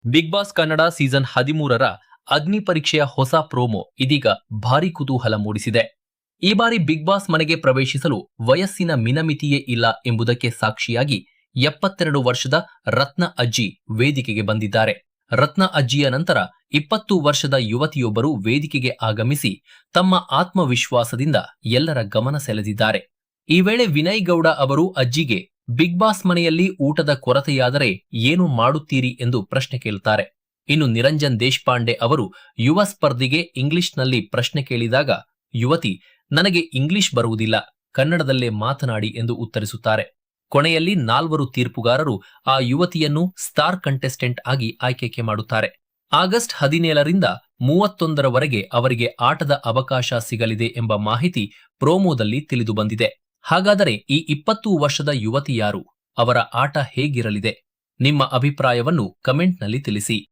Big boss Kannada season 13ರ ಅಗ್ನಿ ಪರೀಕ್ಷೆಯ ಹೊಸ ಪ್ರೋಮೋ ಇದೀಗ ಭಾರಿ ಕುತೂಹಲ ಮೂಡಿಸಿದೆ. ಈ ಬಾರಿ ಬಿಗ್ ಬಾಸ್ ಮನೆಗೆ ಪ್ರವೇಶಿಸಲು ವಯಸ್ಸಿನ ಮಿನಮಿತಿಯೇ ಇಲ್ಲ ಎಂಬುದಕ್ಕೆ ಸಾಕ್ಷಿಯಾಗಿ 72 ವರ್ಷದ ರತ್ನ ಅಜ್ಜಿ ವೇದಿಕೆಗೆ ಬಂದಿದ್ದಾರೆ. ರತ್ನ ಅಜ್ಜಿಯ ನಂತರ 20 ವರ್ಷದ ಯುವತಿಯೊಬ್ಬರು ವೇದಿಕೆಗೆ ಆಗಮಿಸಿ ತಮ್ಮ ಆತ್ಮವಿಶ್ವಾಸದಿಂದ ಎಲ್ಲರ ಗಮನ ಸೆಳೆದಿದ್ದಾರೆ. ಈ ವೇಳೆ ವಿನಯ್ ಗೌಡ ಅವರು ಅಜ್ಜಿಗೆ ಬಿಗ್ ಬಾಸ್ ಮನೆಯಲ್ಲಿ ಊಟದ ಕೊರತೆಯಾದರೆ ಏನು ಮಾಡುತ್ತೀರಿ ಎಂದು ಪ್ರಶ್ನೆ ಕೇಳುತ್ತಾರೆ. ಇನ್ನು ನಿರಂಜನ್ ದೇಶಪಾಂಡೆ ಅವರು ಯುವ ಸ್ಪರ್ಧಿಗೆ ಇಂಗ್ಲಿಷ್ನಲ್ಲಿ ಪ್ರಶ್ನೆ ಕೇಳಿದಾಗ ಯುವತಿ ನನಗೆ ಇಂಗ್ಲಿಷ್ ಬರುವುದಿಲ್ಲ, ಕನ್ನಡದಲ್ಲೇ ಮಾತನಾಡಿ ಎಂದು ಉತ್ತರಿಸುತ್ತಾರೆ. ಕೊನೆಯಲ್ಲಿ 4 ತೀರ್ಪುಗಾರರು ಆ ಯುವತಿಯನ್ನು ಸ್ಟಾರ್ ಕಂಟೆಸ್ಟೆಂಟ್ ಆಗಿ ಆಯ್ಕೆ ಮಾಡುತ್ತಾರೆ. ಆಗಸ್ಟ್ 17ರಿಂದ 31ರವರೆಗೆ ಅವರಿಗೆ ಆಟದ ಅವಕಾಶ ಸಿಗಲಿದೆ ಎಂಬ ಮಾಹಿತಿ ಪ್ರೋಮೋದಲ್ಲಿ ತಿಳಿದು ಬಂದಿದೆ. ಹಾಗಾದರೆ ಈ 20 ವರ್ಷದ ಯುವತಿ ಯಾರು? ಅವರ ಆಟ ಹೇಗಿರಲಿದೆ? ನಿಮ್ಮ ಅಭಿಪ್ರಾಯವನ್ನು ಕಮೆಂಟ್ನಲ್ಲಿ ತಿಳಿಸಿ.